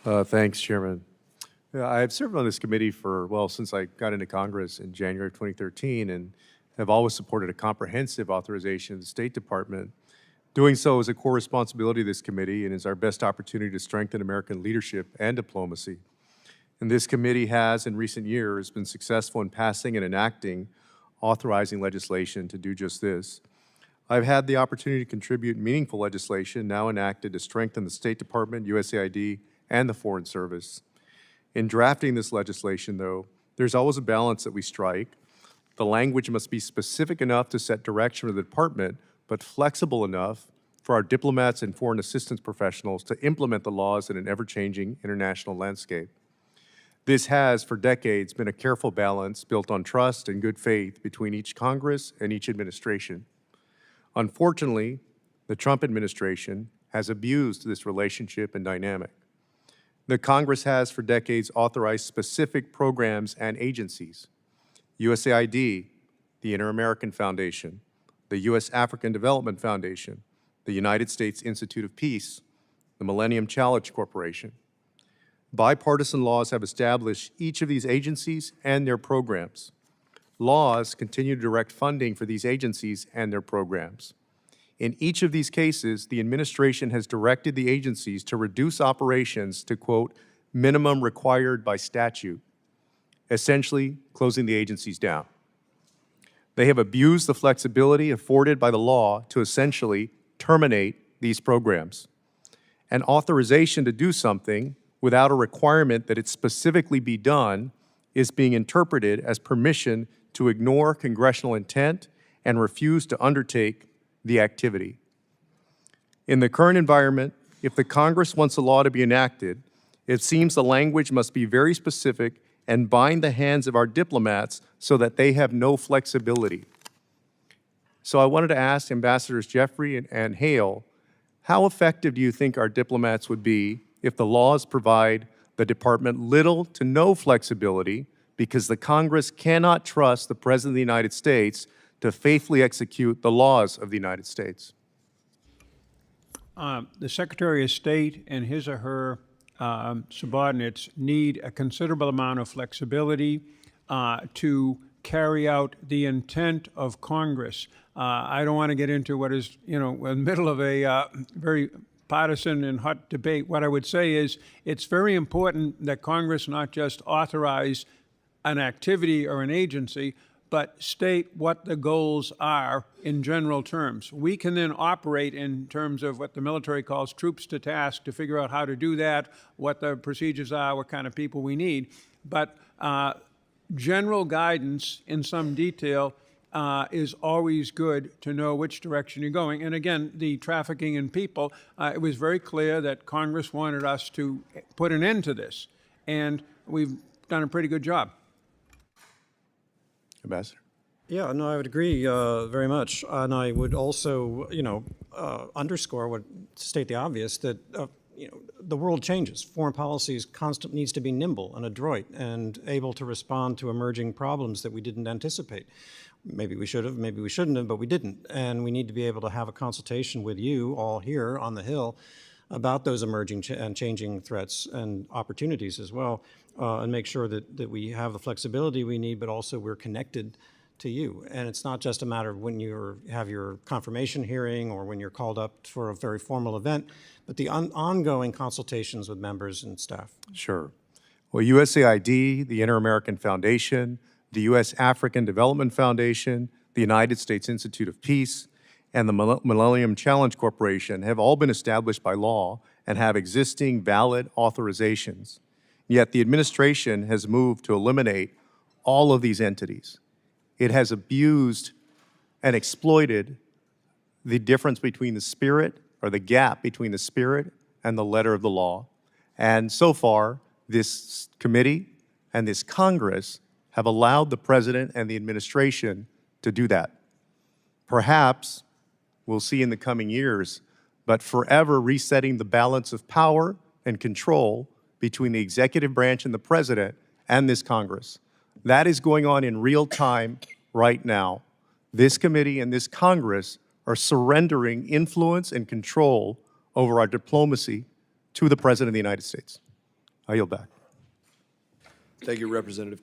Thanks, Chairman. Yeah, I've served on this committee for, well, since I got into Congress in January of 2013 and have always supported a comprehensive authorization of the State Department. Doing so is a core responsibility of this committee and is our best opportunity to strengthen American leadership and diplomacy. And this committee has, in recent years, been successful in passing and enacting authorizing legislation to do just this. I've had the opportunity to contribute meaningful legislation now enacted to strengthen the State Department, USAID, and the Foreign Service. In drafting this legislation, though, there's always a balance that we strike. The language must be specific enough to set direction of the department, but flexible enough for our diplomats and foreign assistance professionals to implement the laws in an ever-changing international landscape. This has, for decades, been a careful balance built on trust and good faith between each Congress and each administration. Unfortunately, the Trump administration has abused this relationship and dynamic. The Congress has, for decades, authorized specific programs and agencies. USAID, the Inter-American Foundation, the U.S. African Development Foundation, the United States Institute of Peace, the Millennium Challenge Corporation. Bipartisan laws have established each of these agencies and their programs. Laws continue to direct funding for these agencies and their programs. In each of these cases, the administration has directed the agencies to reduce operations to, quote, minimum required by statute, essentially closing the agencies down. They have abused the flexibility afforded by the law to essentially terminate these programs. An authorization to do something without a requirement that it specifically be done is being interpreted as permission to ignore congressional intent and refuse to undertake the activity. In the current environment, if the Congress wants a law to be enacted, it seems the language must be very specific and bind the hands of our diplomats so that they have no flexibility. So I wanted to ask Ambassadors Jeffrey and Hale, how effective do you think our diplomats would be if the laws provide the department little to no flexibility because the Congress cannot trust the President of the United States to faithfully execute the laws of the United States? The Secretary of State and his or her subordinates need a considerable amount of flexibility to carry out the intent of Congress. I don't want to get into what is, in the middle of a very partisan and hot debate. What I would say is it's very important that Congress not just authorize an activity or an agency, but state what the goals are in general terms. We can then operate in terms of what the military calls troops to task to figure out how to do that, what the procedures are, what kind of people we need. But general guidance in some detail is always good to know which direction you're going. And again, the trafficking in people, it was very clear that Congress wanted us to put an end to this. And we've done a pretty good job. Ambassador? Yeah, no, I would agree very much. And I would also, underscore state the obvious, that the world changes. Foreign policy needs to be nimble and adroit and able to respond to emerging problems that we didn't anticipate. Maybe we should have, maybe we shouldn't have, but we didn't. And we need to be able to have a consultation with you all here on the Hill about those emerging and changing threats and opportunities as well, and make sure that we have the flexibility we need, but also we're connected to you. And it's not just a matter of when you have your confirmation hearing or when you're called up for a very formal event, but the ongoing consultations with members and staff. Sure. Well, USAID, the Inter-American Foundation, the U.S. African Development Foundation, the United States Institute of Peace, and the Millennium Challenge Corporation have all been established by law and have existing valid authorizations. Yet the administration has moved to eliminate all of these entities. It has abused and exploited the difference between the spirit, or the gap between the spirit and the letter of the law. And so far, this committee and this Congress have allowed the President and the administration to do that. Perhaps, we'll see in the coming years, but forever resetting the balance of power and control between the executive branch and the President and this Congress. That is going on in real time right now. This committee and this Congress are surrendering influence and control over our diplomacy to the President of the United States. I yield back. Thank you, Representative